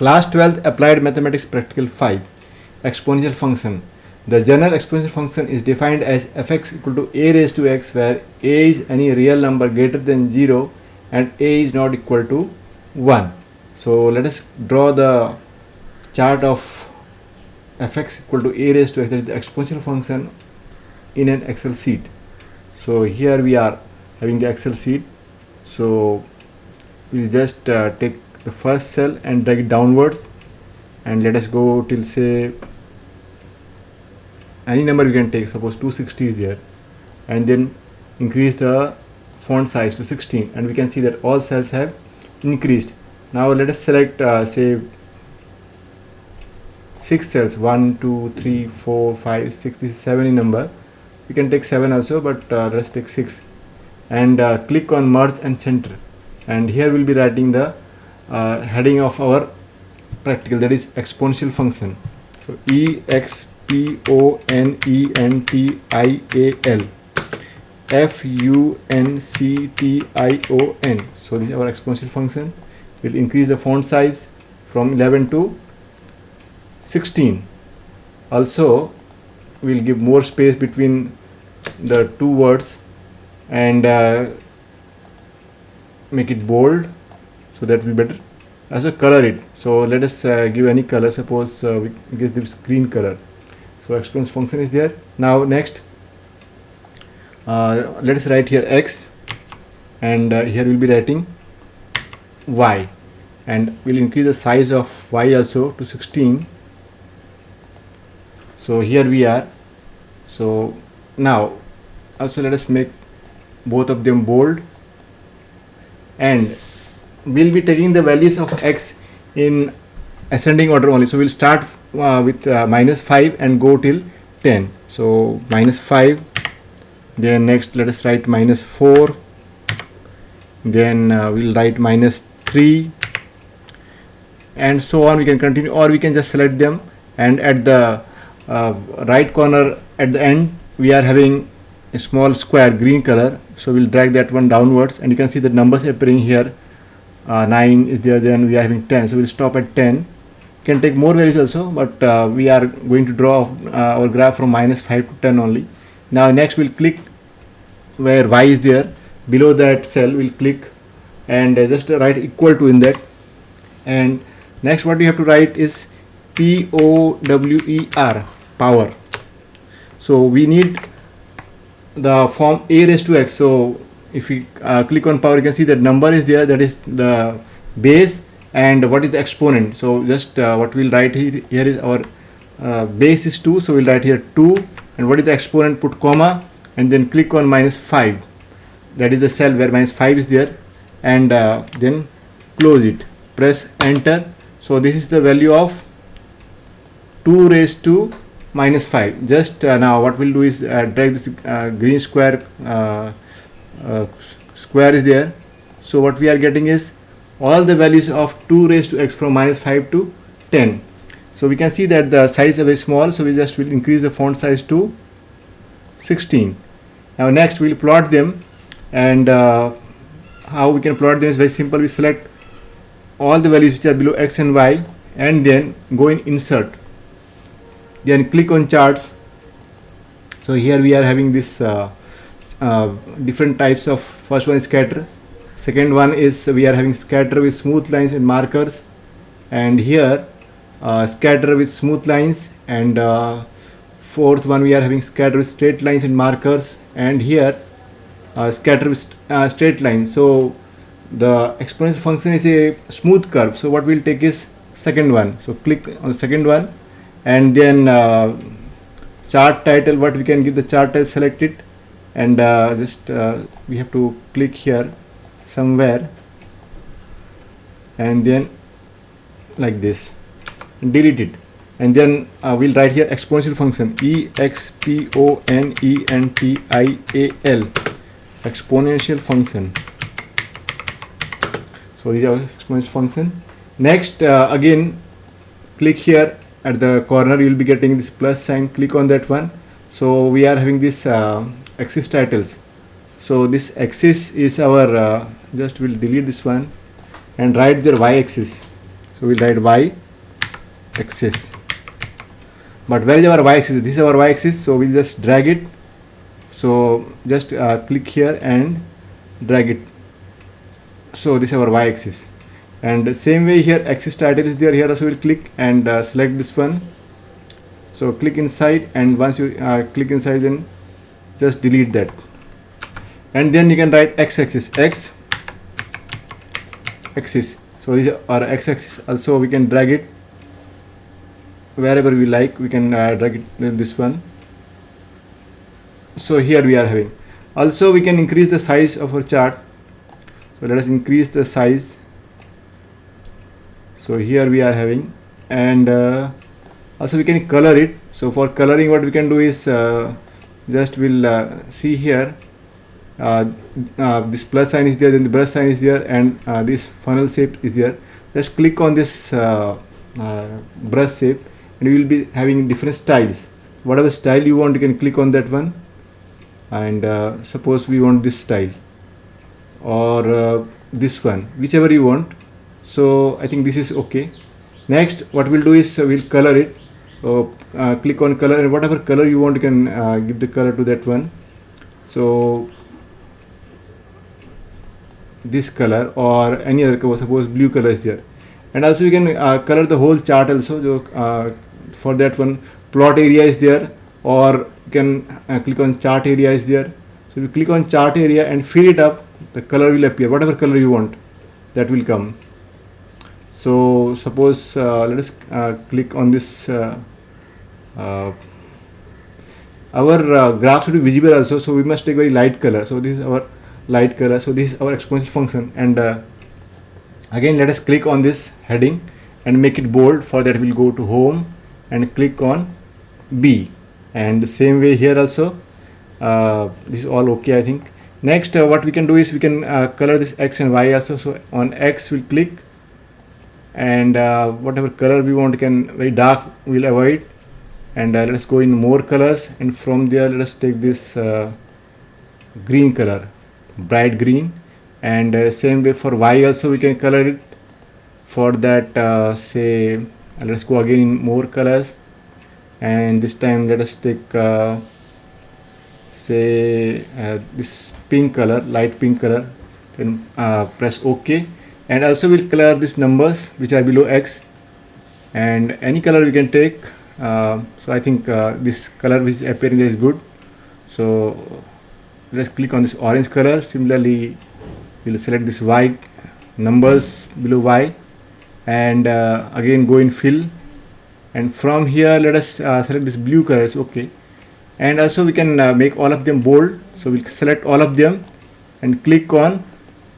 Class 12th Applied Mathematics Practical 5 Exponential Function. The general exponential function is defined as fx equal to a raised to x, where a is any real number greater than 0 and a is not equal to 1. So let us draw the chart of fx equal to a raised to x, that is the exponential function, in an Excel sheet. So here we are having the Excel sheet. So we'll just take the first cell and drag it downwards, and let us go till, say, any number we can take, suppose 260 is there, and then increase the font size to 16, and we can see that all cells have increased. Now let us select say 6 cells, 1 2 3 4 5 6, this is 7 in number. We can take 7 also, but let's take 6, and click on merge and center, and here we'll be writing the heading of our practical, that is exponential function. So exponential function. So this is our exponential function. We'll increase the font size from 11 to 16. Also we'll give more space between the two words, and make it bold, so that will be better. Also color it. So let us give any color. Suppose we give this green color. So exponential function is there. Now next, let us write here x, and here we'll be writing y, and we'll increase the size of y also to 16. So here we are. So now also let us make both of them bold, and we'll be taking the values of x in ascending order only. So we'll start with -5 and go till 10. So -5, then next let us write -4, then we'll write -3, and so on. We can continue, or we can just select them, and at the right corner at the end we are having a small square green color, so we'll drag that one downwards, and you can see the numbers appearing here. 9 is there, then we are having 10, so we'll stop at 10. Can take more values also, but we are going to draw our graph from -5 to 10 only. Now next we'll click where y is there, below that cell we'll click and just write equal to in that, and next what we have to write is POWER, power. So we need the form a raised to x. So if we click on power, you can see that number is there, that is the base, and what is the exponent. So just what we'll write here is our base is 2, so we'll write here 2, and what is the exponent, put comma, and then click on -5, that is the cell where -5 is there, and then close it, press enter. So this is the value of 2 raised to -5. Just now what we'll do is drag this green square, square is there. So what we are getting is all the values of 2 raised to x from -5 to 10. So we can see that the size is very small, so we just will increase the font size to 16. Now next we'll plot them, and how we can plot them is very simple. We select all the values which are below x and y, and then go in insert, then click on charts. So here we are having this different types of, first one is scatter, second one is we are having scatter with smooth lines and markers, and here scatter with smooth lines, and fourth one we are having scatter with straight lines and markers, and here scatter with straight lines. So the exponential function is a smooth curve, so what we'll take is second one. So click on the second one, and then chart title, what we can give the chart title, select it, and just we have to click here somewhere, and then like this, delete it, and then we'll write here exponential function, EXPONENTIAL, exponential function. So this is our exponential function. Next again click here at the corner, you will be getting this plus sign, click on that one. So we are having this axis titles. So this axis is our just we'll delete this one and write their y axis. So we'll write y axis. But where is our y axis? This is our y axis, so we'll just drag it. So just click here and drag it. So this is our y axis. And the same way here axis title is there. Here also we'll click and select this one. So click inside, and once you click inside, then just delete that. And then you can write x axis, x axis. So this is our x axis. Also we can drag it wherever we like. We can drag it this one. So here we are having. Also we can increase the size of our chart. So let us increase the size. So here we are having, and also we can color it. So for coloring, what we can do is just we'll see here this plus sign is there, then the brush sign is there, and this funnel shape is there. Just click on this brush shape, and you will be having different styles. Whatever style you want, you can click on that one. And suppose we want this style or this one, whichever you want. So I think this is okay. Next, what we'll do is we'll color it. Click on color, and whatever color you want, you can give the color to that one. So this color or any other color, suppose blue color is there. And also you can color the whole chart also. So for that one, plot area is there, or you can click on chart area is there. So if you click on chart area and fill it up, the color will appear. Whatever color you want, that will come. So suppose let us click on this. Our graph should be visible also, so we must take very light color. So this is our light color. So this is our exponential function. And again, let us click on this heading and make it bold. For that, we'll go to home and click on B. And the same way here also, this is all okay, I think. Next, what we can do is we can color this X and Y also. So on X, we'll click, and whatever color we want, can very dark we'll avoid. And let us go in more colors, and from there let us take this green color, bright green. And same way for Y also we can color it. For that, say let us go again in more colors, and this time let us take say this pink color, light pink color. Then press OK, and also we'll color these numbers which are below X, and any color we can take. So I think this color which is appearing there is good. So let's click on this orange color. Similarly, we'll select this Y numbers below Y, and again go in fill, and from here let us select this blue color. It's okay. And also we can make all of them bold. So we'll select all of them and click on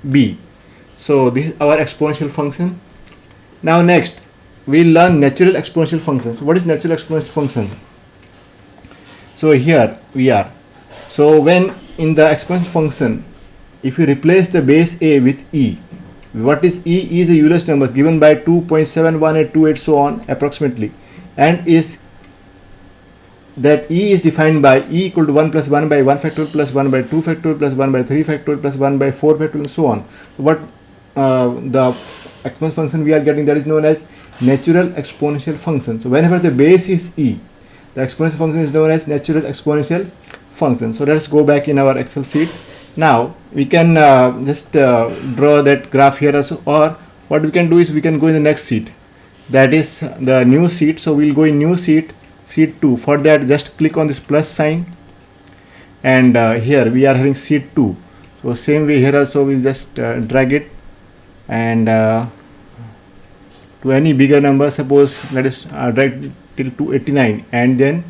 B. So this is our exponential function. Now next, we'll learn natural exponential functions. What is natural exponential function? So here we are. So when in the exponential function, if you replace the base a with e, what is e? Is the Euler's numbers given by 2.71828 so on approximately, and is that e is defined by e equal to 1 plus 1 by 1 factorial plus 1 by 2 factorial plus 1 by 3 factorial plus 1 by 4 factorial and so on. So what the exponential function we are getting, that is known as natural exponential function. So whenever the base is e, the exponential function is known as natural exponential function. So let's go back in our Excel sheet. Now we can just draw that graph here also, or what we can do is we can go in the next sheet, that is the new sheet. So we'll go in new sheet, sheet 2. For that, just click on this plus sign, and here we are having sheet 2. So same way here also we'll just drag it, and to any bigger number, suppose let us drag till 289, and then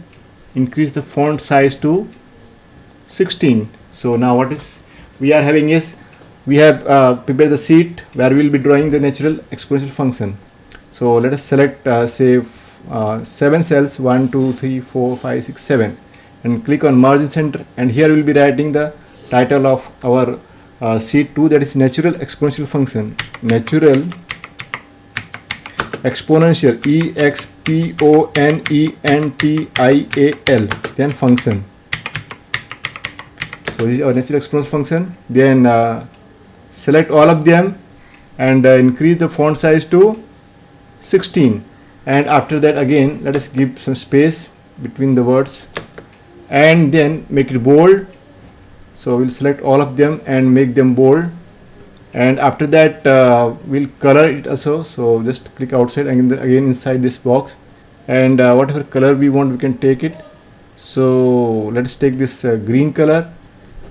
increase the font size to 16. So now what is we are having is, we have prepared the sheet where we will be drawing the natural exponential function. So let us select say 7 cells, 1 2 3 4 5 6 7, and click on margin center, and here we will be writing the title of our sheet 2, that is natural exponential function. Natural exponential, exponential, then function. So this is our natural exponential function. Then select all of them and increase the font size to 16. And after that again let us give some space between the words and then make it bold. So we'll select all of them and make them bold, and after that we'll color it also. So just click outside and again inside this box, and whatever color we want we can take it. So let's take this green color,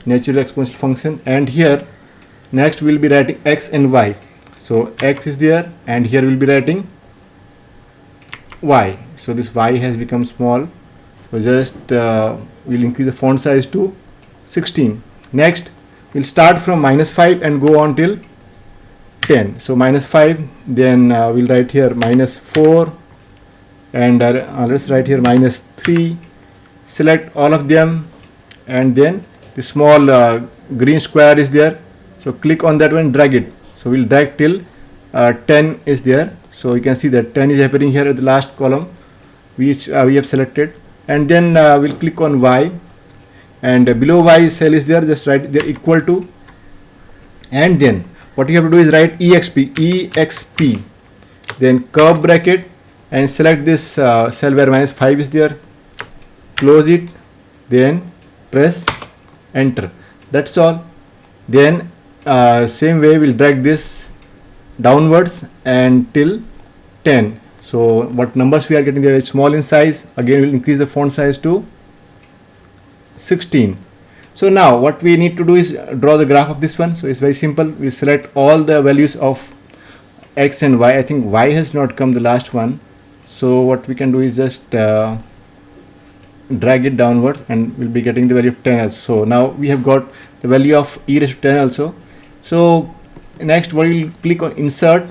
natural exponential function, and here next we'll be writing x and y. So x is there and here we'll be writing y. So this y has become small, so just we'll increase the font size to 16. Next we'll start from -5 and go on till 10. So -5, then we'll write here -4, and let's write here -3. Select all of them, and then the small green square is there, so click on that one, drag it. So we'll drag till 10 is there. So you can see that 10 is appearing here at the last column which we have selected, and then we'll click on y, and below y cell is there, just write there equal to, and then what you have to do is write exp, then curve bracket, and select this cell where -5 is there, close it, then press enter. That's all. Then same way we'll drag this downwards and till 10. So what numbers we are getting, they are small in size. Again we'll increase the font size to 16. So now what we need to do is draw the graph of this one. So it's very simple. We select all the values of x and y. I think y has not come, the last one. So what we can do is just drag it downwards, and we'll be getting the value of 10 also. So now we have got the value of e raised to 10 also. So next we will click on insert,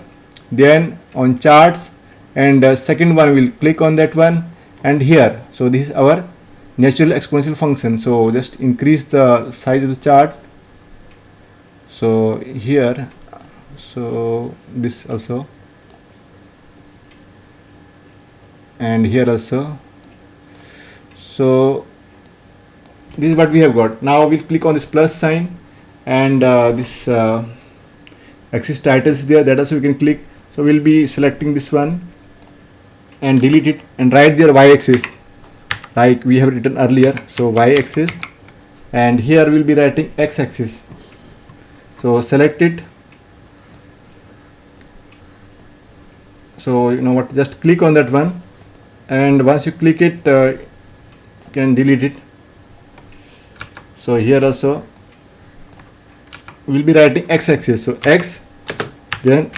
then on charts, and second one we'll click on that one, and here, so this is our natural exponential function. So just increase the size of the chart. So here, so this also, and here also. So this is what we have got. Now we'll click on this plus sign, and this axis title is there, that also we can click. So we'll be selecting this one and delete it, and write there y-axis like we have written earlier. So y-axis, and here we'll be writing x-axis. So select it. So you know what, just click on that one, and once you click it you can delete it. So here also we'll be writing x-axis. So x, then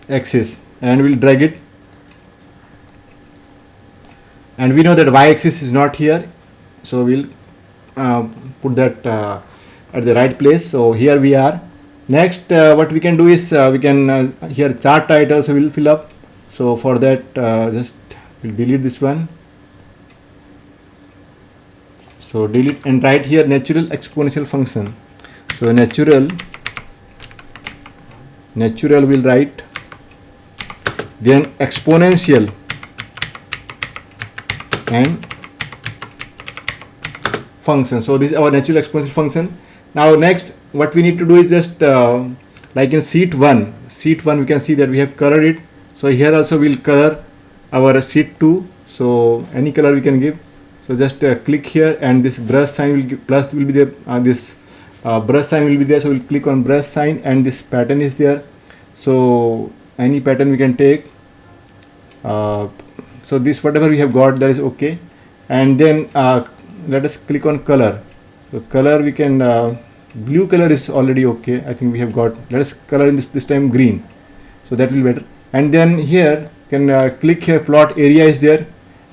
axis, and we'll drag it, and we know that y-axis is not here, so we'll put that at the right place. So here we are. Next what we can do is we can here chart title, so we'll fill up. So for that just we'll delete this one. So delete, and write here natural exponential function. So natural will write, then exponential and function. So this is our natural exponential function. Now next what we need to do is just like in sheet 1 we can see that we have colored it. So here also we'll color our sheet 2. So any color we can give. So just click here, and this brush sign will give, plus will be there, this brush sign will be there. So we'll click on brush sign, and this pattern is there. So any pattern we can take. So this whatever we have got, that is okay. And then let us click on color. So color we can blue color is already okay, I think we have got. Let us color in this time green, so that will be better. And then here can click here, plot area is there,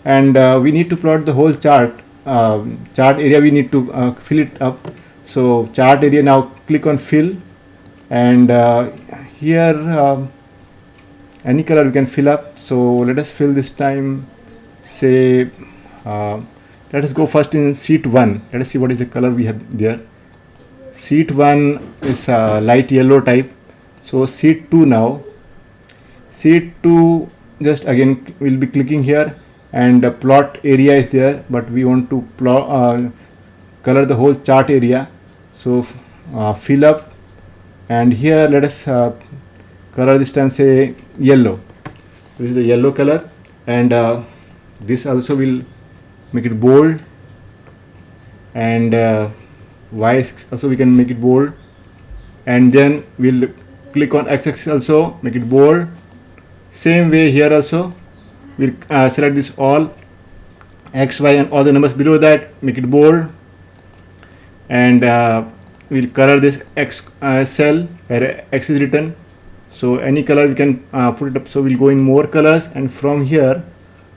and we need to plot the whole chart. Chart area we need to fill it up. So chart area, now click on fill, and here any color we can fill up. So let us fill this time, say let us go first in sheet 1. Let us see what is the color we have there. Sheet 1 is light yellow type. So sheet 2 now. Sheet 2, just again we'll be clicking here, and plot area is there, but we want to plot color the whole chart area. So fill up, and here let us color this time, say yellow. This is the yellow color, and this also will make it bold, and y also we can make it bold, and then we'll click on x-axis also, make it bold. Same way here also, we'll select this all x, y and all the numbers below that, make it bold, and we'll color this x cell where x is written. So any color we can put it up. So we'll go in more colors, and from here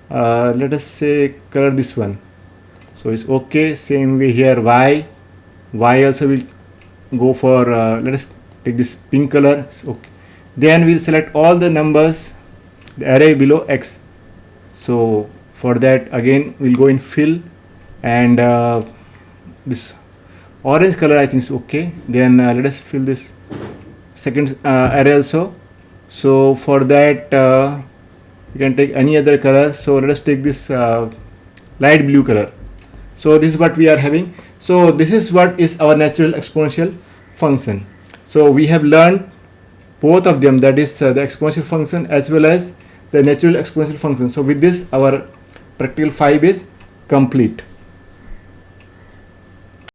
let us say color this one. So it's okay. Same way here, y also will go for let us take this pink color. Okay, then we'll select all the numbers, the array below x. So for that again we'll go in fill, and this orange color I think is okay. Then let us fill this second array also. So for that you can take any other color. So let us take this light blue color. So this is what we are having. So this is what is our natural exponential function. So we have learned both of them, that is the exponential function as well as the natural exponential function. So with this our practical 5 is complete.